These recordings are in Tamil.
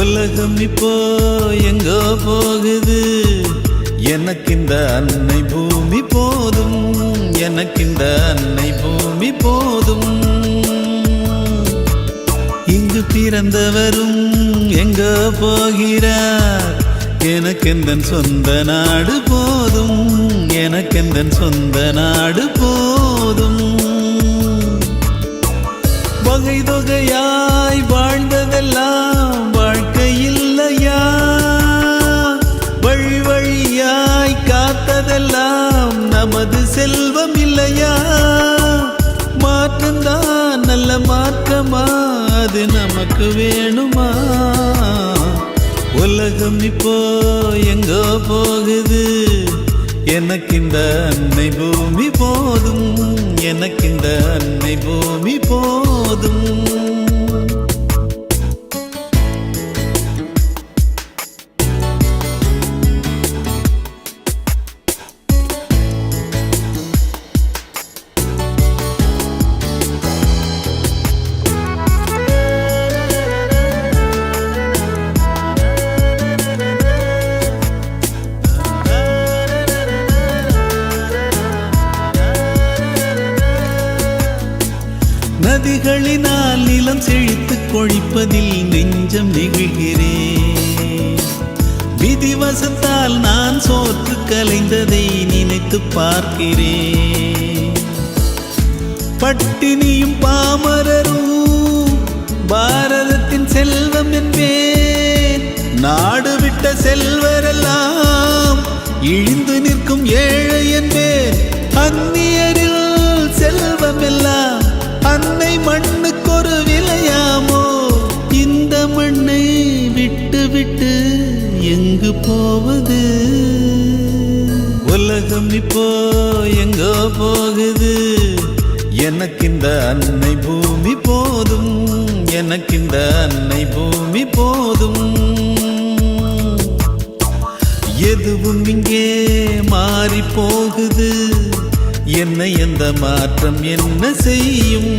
உலகம் இப்போ எங்கோ போகுது, எனக்கு இந்த அன்னை பூமி போதும், எனக்கு இந்த அன்னை பூமி போதும். இங்கு பிறந்தவரும் எங்கோ போகிறார், எனக்கெந்தன் சொந்த நாடு போதும், எனக்கெந்தன் சொந்த நாடு போதும். வகை தொகையாய் வாழ்ந்ததெல்லாம் வாழ்க்கை இல்லையா, வழி வழியாய் காத்ததெல்லாம் நமது செல்வம் இல்லையா. மாற்றம்தான் நல்ல மாற்றமா, அது நமக்கு வேணுமா? உலகம் இப்போ எங்கோ போகுது, எனக்கு இந்த அன்னை பூமி போதும், எனக்கு இந்த அன்னை பூமி போதும். நதிகளினால் நிலம் செழித்து கொழிப்பதில் நெஞ்சம் நெகிழ்கிறேன். விதிவசத்தால் நான் சோற்று கலைந்ததை நினைத்து பார்க்கிறேன். பட்டினியும் பாமரரும் பாரதத்தின் செல்வம் என்பேன். நாடு விட்ட செல்வரெல்லாம் இழிந்து நிற்கும் ஏழை என்பேன். அந்நியரில் செல்வம் எல்லாம் அன்னை மண்ணுக்கு ஒரு விலையாமோ? இந்த மண்ணை விட்டு விட்டு எங்கு போவது? உலகம் இப்போ எங்கோ போகுது, எனக்கு இந்த அன்னை பூமி போதும், எனக்கு இந்த அன்னை பூமி போதும். எதுவும் இங்கே மாறி போகுது, என்னை எந்த மாற்றம் என்ன செய்யும்,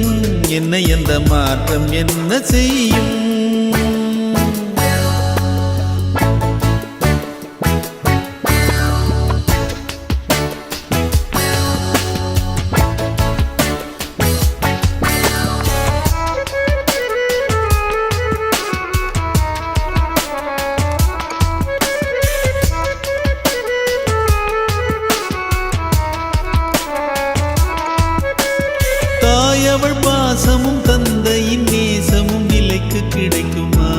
என்னை எந்த மாற்றம் என்ன செய்யும்? அவள் பாசமும் தந்தையின் நேசமும் விலைக்கு கிடைக்குமா?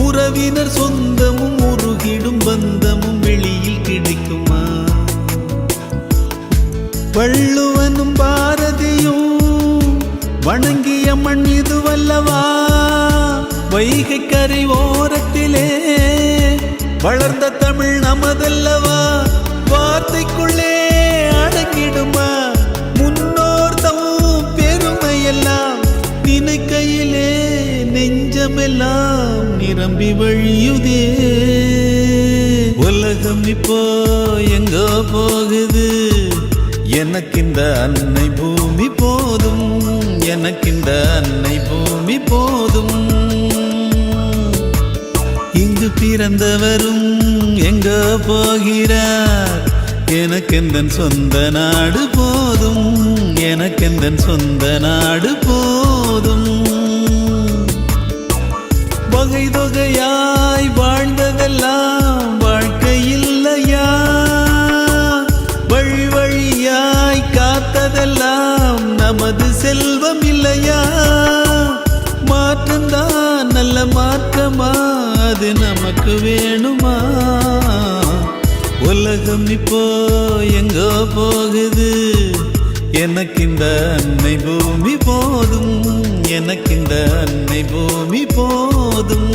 உறவினர் சொந்தமும் உருகிடும் பந்தமும் வெளியில் கிடைக்குமா? வள்ளுவனும் பாரதியும் வணங்கிய மண் இதுவல்லவா? வைகை கரை ஓரத்திலே வளர்ந்த தமிழ் நமதல்லவா? வார்த்தைக்குள்ளே அடங்கிடுமா நினைக்கையிலே நெஞ்சமெல்லாம் நிரம்பி வழியுதே. உலகம் இப்போ எங்கோ போகுது, எனக்கு இந்த அன்னை பூமி போதும், எனக்கு இந்த அன்னை பூமி போதும். இங்கு பிறந்தவரும் எங்கோ போகிறார், எனக்கெந்தன் சொந்த நாடு போதும், எனக்கெந்தன் சொந்த நாடு போதும். வகை தொகையாய் வாழ்ந்ததெல்லாம் வாழ்க்கை இல்லையா, வழி வழியாய் காத்ததெல்லாம் நமது செல்வம் இல்லையா. மாற்றம்தான் நல்ல மாற்றமா, அது நமக்கு வேணுமா? உலகம் இப்போ எங்கோ போகுது, எனக்கு இந்த அன்னை பூமி போதும், எனக்கு இந்த அன்னை பூமி போதும்.